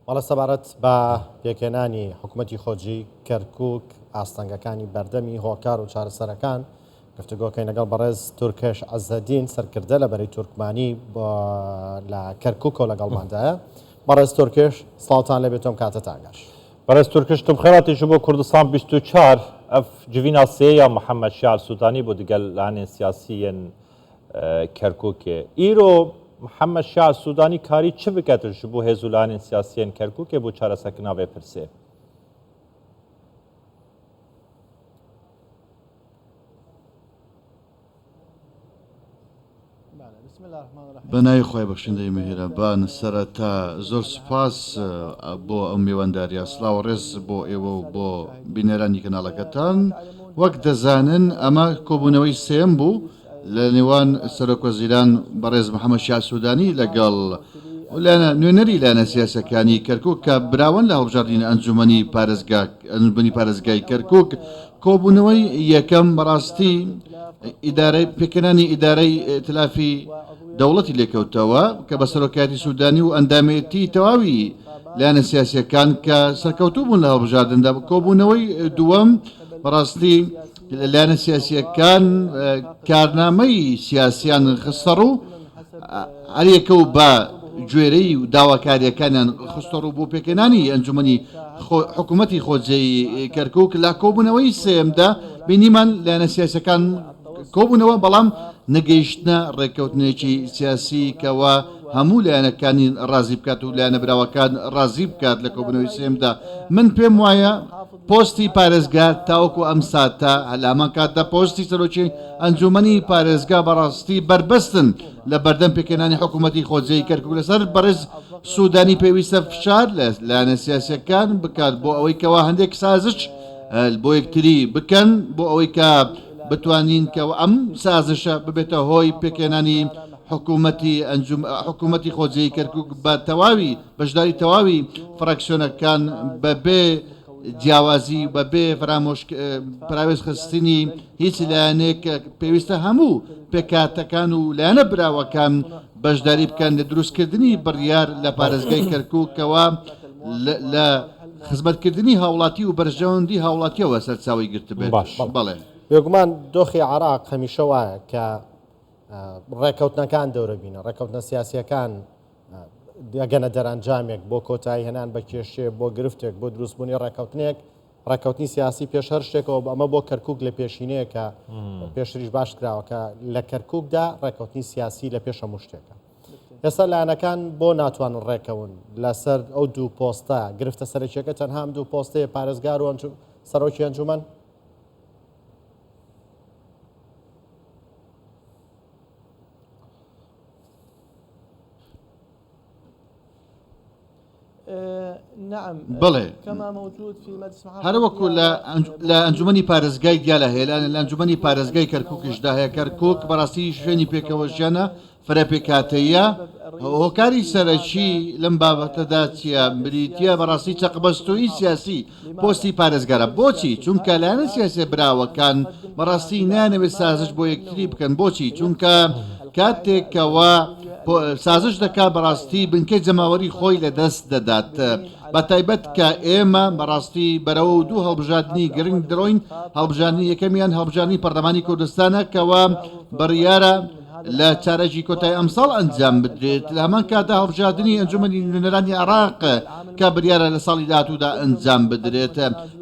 وەڵە سەبارەت بە پێکێنانی حکوومەتی خۆجی کەرکووک ئاستەنگەکانی بەردەمی هۆکار و چارەسەرەکان گفتوگۆکەی لەگەڵ بەڕێز تورکێش عەزەدین سەرکردە لە بەرەی تورکمانی لە کەرکووک و لەگەڵماندایە. بەڕێز تورکێش سڵاوتان لێبێت تۆم کاتتان باش. بەڕێز تورکێش تم خێراتیش بۆ کوردستان 24 ئەف جڤینا سێیە محەممەد شیعر سوودانی بۆ دیگەل لانێن سیاسیەن کەرکووکێ ئیرۆ محەممەد شیعر سوودانی کاری چ بکاتش بۆ هێزولانێن سیاسیەن کەرکووکێ بۆ چارەسەرکردنا بێ پرسێ. بەناوی خۆی بەخشندەی میهرەبان سەرەتا زۆر سوپاس بۆ ئەم میوانداریە سڵاو ڕێز بۆ ئێوە و بۆ بینەرانی کەناڵەکەتان. وەک دەزانن ئەمە کۆبوونەوەی سێم بوو لە نێوان سەرۆکوەزیران بەڕێز محەممەد شیعر سوودانی لەگەڵ نوێنەری لایەنە سیاسەکانی کەرکووک کە براون لە هەڵبژاردنی ئەنجومەنی پارێزگای کەرکووک. کۆبوونەوەی یەکەم بەڕاستی ئیدارەی پێکەنانی ئیدارەی ئێتلافی دەوڵەتی لێکەوتەوە کە بە سەرۆکایەتی سوودانی و ئەندامێتی تەواوی لایەنە سیاسیەکان کە سەرکەوتوو بوون لە هەڵبژاردندا. کۆبوونەوەی دووەم بەڕاستی لایەنە سیاسیەکان کارنامەی سیاسیان خستەڕ و هەریەکە و بە گوێرەی و داواکاریەکانیان خستەڕ و بۆ پێکەنانی ئەنجومەنی حکوومەتی خۆجێی کەرکووک لە کۆبوونەوەی سێمدا بینیمان لایەنە سیاسەکان کۆبوونەوە بەڵام نەگەیشتنە ڕێککەوتنێکی سیاسی کەەوە هەموو لایەنەکانی ڕازی بکات و لایەنە براوەکان ڕازی بکات لە کۆبوونەوەی سێمدا. من پێم وایە پۆستی پارێزگار تاوەکو ئەم ساتە هەلامان کاتدا پۆستی سەرۆکی ئەنجومەنی پارێزگا بەڕاستی بربەستن لە بەردەم پێکەنانی حکوومەتی خۆجێی کەرکووک لەسەر بەڕێز سوودانی پێویستە فشار لە لایەنە سیاسیەکان بکات بۆ ئەوەی کەەوە هەندێک سازش بۆ یەکتری بکەن بۆ ئەوەی کە بتوانین کە ئەم سازشە ببێتە هۆی پێکێنانی حکوومەتی خۆجێی کەرکووک بە تەواوی بەشداری تەواوی فراکسیۆنەکان بەبێ جیاوازی بەبێ پراوێز خستنی هیچ لایەنێک پێویستە هەموو پێکاتەکان و لایەنە براوەکان بەشداری بکەن لە دروستکردنی بڕیار لە پارێزگای کەرکووکەوە لە خزمەتکردنی هاوڵاتی و بەرژەوەندی هاوڵاتیەوە سەرچاوی گرت بێت. بەڵێ بێگومان دۆخی عراق هەمیشە وایە کە ڕێکەوتنەکان دەورە بینە ڕێکەوتنە سیاسیەکان ئەگەنە دەرەنجامێک بۆ کۆتایی هێنان بە کێشێ بۆ گرفتێک بۆ دروستبوونی ڕێکەوتنی سیاسی پێش هەر شتێکەوە ئەمە بۆ کەرکووک لە پێشینەیە کە پێشتریش باش کراوەکە لە کەرکووکدا ڕێکەوتنی سیاسی لە پێش هەموو شتێکە. ئێستا لایەنەکان بۆ ناتوانن ڕێکەون لەسەر ئەو دوو پۆستە گرفتە سەرچیەکە تەنها ئەم دوو پۆستەیە پارێزگار و سەرۆکی ئەنجومەن. بڵێ هەروەکو لە ئەنجومەنی پارێزگای دیالە هەیە لە ئەنجومەنی پارێزگای کەرکووکیشدا هەیە. کەرکووک بەڕاستی شوێنی پێکەوەژیانە فەرەپێکاتەیە هۆکاری سەرەکی لەم بابەتەدا چیە بریتە بەڕاستی چەقبەستۆیی سیاسی پۆستی پارێزگارە. بۆچی؟ چونکە لایەنە سیاسی براوەکان بەڕاستی نانەوێت سازش بۆ یەکتری بکەن. بۆچی؟ چونکە کاتێکەوە سازش دەکات بەڕاستی بنکەی جەماوەری خۆی لە دەست دەدات. بە تایبەت کە ئێمە بەڕاستی بەرەوە و دوو هەڵبژاردننی گرنگ درۆین. هەڵبژاردننی یەکەمیان هەڵبژاردننی پەرلەمانی کوردستانە کەەوە بڕیارە لە چارەکی کۆتای ئەمساڵ ئەنجام بدرێت. لە هەمان کاتدا هەڵبژاردننی ئەنجومەنی نوێنەرانی عێراق کە بریارە لە ساڵی داهاتوودا ئەنجام بدرێت.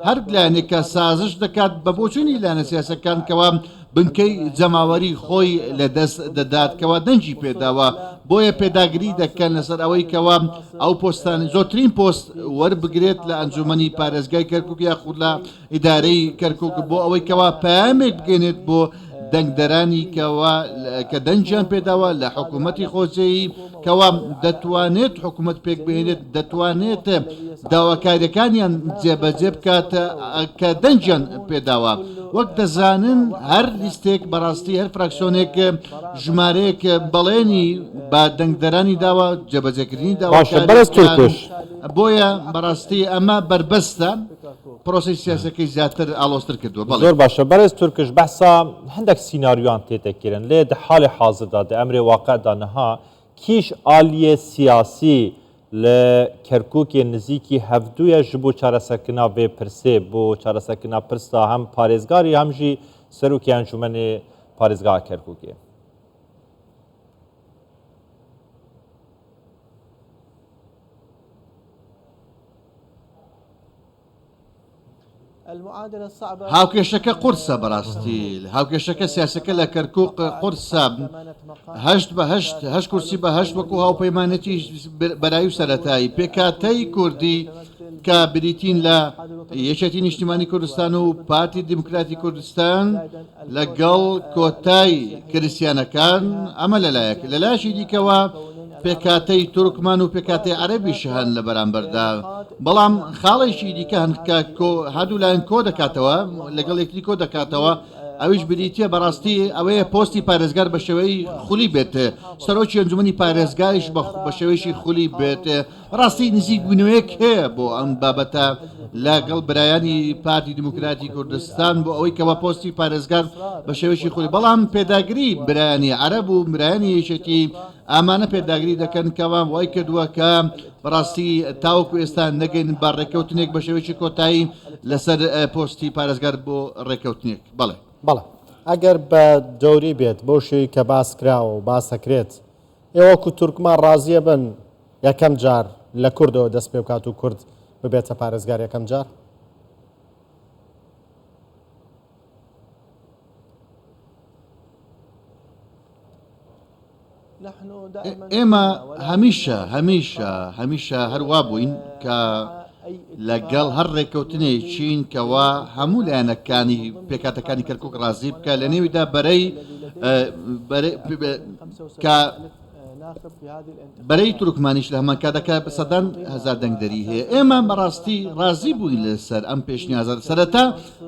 هەر لایەنێک کە سازش دەکات بە بۆچوونی لایەنە سیاسەکان کەەوە بنکەی جەماوەری خۆی لە دەست دەدات کەەوە دەنجی پێداوە. بۆیە پێداگری دەکەن لەسەر ئەوەی کەەوە ئەو پۆستانی زۆرترین پۆست وەربگرێت لە ئەنجومەنی پارێزگای کەرکووک یاخود لە ئیدارەی کەرکووک بۆ ئەوەی کەەوە پامێک بگەنێت بۆ دەنگدەرانی کە دەنجیان پێداوە لە حکوومەتی خۆجێی کەەوە دەتوانێت حکوومەت پێک بهێنێت دەتوانێت داواکاریەکانیان جێبەجێ بکاتە کە دەنجیان پێداوە. وەک دەزانن هەر لیستێک بەڕاستی هەر فراکسیۆنێک ژمارەیەک بەڵێنی با دەنگدەرانی داوە جێبەجێکردنی داوە. بۆیە بەڕاستی ئەمە بربەستە پرۆسی سیاسەکەی زیاتر ئالۆستر کردووە. زۆر باشە بەڕێز تورکش بەحسا هەندێک سیناریۆیان تێتەکردن لێ حاڵی حاضردا ئەمرێ واقعدا نەها کیش ئالیە سیاسی ل کرکوک نزیکی هفدوی جبو چارەسەرکردنا وێ پرسێ بۆ چارەسەرکردنا پرسا هەم پارێزگاری هەم ژی سەرۆکی ئەنجومەنێ پارێزگا کەرکووکێ. هاوکێشەکە قورسە بەڕاستی هاوکێشەکە سیاسەکە لە کەرکووق قورسە هەشت کورسی بە هەشت وەکو هاوپەیمانەتی بەرایی و سەرەتایی پێکاتەی کوردی کە بریتین لە یەکێتی نیشتیمانی کوردستان و پارتی دیموکراتی کوردستان لەگەڵ کۆتای کریسیانەکان ئەمە لەلایەک لەلایەکی دیکەوە پێکاتەی تورکمان و پێکاتی عەرەبیش هەن لە بەرامبەردا بەڵام خاڵێکی دیکە هەن کە هەردوو لایەن کۆ دەکاتەوە لەگەڵ یەکتری کۆ دەکاتەوە ئەویش بریتە بەڕاستی ئەوەیە پۆستی پارێزگار بە شێوەی خولی بێت سەرۆکی ئەنجومەنی پارێزگاریش بە شێوەیەکی خولی بێت ڕاستی نزیک بوونەوەیەک هەیە بۆ ئەم بابەتە لەگەڵ برایانی پارتی دیموکراتی کوردستان بۆ ئەوەی کەەوە پۆستی پارێزگار بە شێوەیەکی خولی بەڵام پێداگری برایانی عەرەب و برایانی یەکێتی ئامانە پێداگری دەکەن کەوا وای کردووە کە بەڕاستی تاوەکو ئێستا نەگەین با ڕێکەوتنێک بە شێوەیەکی کۆتایی لەسەر پۆستی پارێزگار بۆ ڕێکەوتنێک بەڵێ ئەگەر بە دەوری بێت بۆ شێوی کە باس کراوە و باسەکرێت ئێوەکو تورکمان ڕازیە بن یەکەم جار لە کوردەوە دەست پێ بکات و کورد ببێتە پارێزگار یەکەم جار ئێمە هەمیشە هەروە بووین کە لەگەڵ هەر ڕێکەوتنێکین کەوا هەموو لایەنەکانی پێکاتەکانی کەرکووک ڕازی بکە لە نێویدا بەرەی تورکمانیش لە هەمان کاتەکە سەدان هەزار دەنگدەری هەیە ئێمە بەڕاستی ڕازی بووین لەسەر ئەم پێشنیازە سەرەتا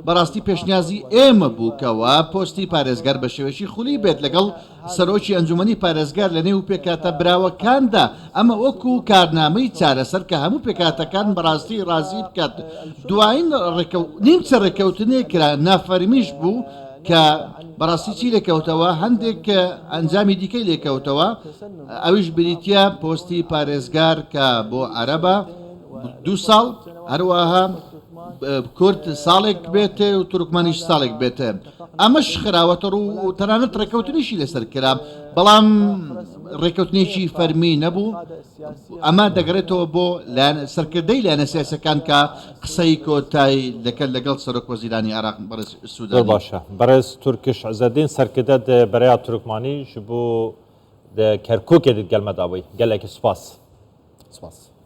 بەڕاستی پێشنیازی ئێمە بووکەوە پۆستی پارێزگار بە شێوەیەکی خولی بێت لەگەڵ سەرۆکی ئەنجومەنی پارێزگار لە نێو پێکاتە براوەکاندا ئەمە وەکو کارنامەی چارەسەر کە هەموو پێکاتەکان بەڕاستی ڕازی بکات دوایین نیمچە ڕێکەوتنێک کرا نافەرمیش بوو کە بەڕاستی چی لێکەوتەوە هەندێک ئەنجامی دیکەی لێکەوتەوە ئەویش بریتە پۆستی پارێزگار کە بۆ عەرەبە 2 ساڵ هەروەها کورد ساڵێک بێتێ و تورکمانیش ساڵێک بێتە ئەمەش خراوەتە و تەنانەت ڕێکەوتنیشی لەسەر کرا بەڵام ڕێکەوتنێکی فەرمی نەبوو ئەمە دەگەڕێتەوە بۆ سەرکردەی لایەنە سیاسەکان کە قسەی کۆتایی دەکەن لەگەڵ سەرۆک وەزیرانی عێراق بەڕێز سوودانی باشە بەڕێز تورکش عەزەدین سەرکردە بەرەیا تورکمانی ji bo کەرکووکێ گەلمەداوی gelekî spas.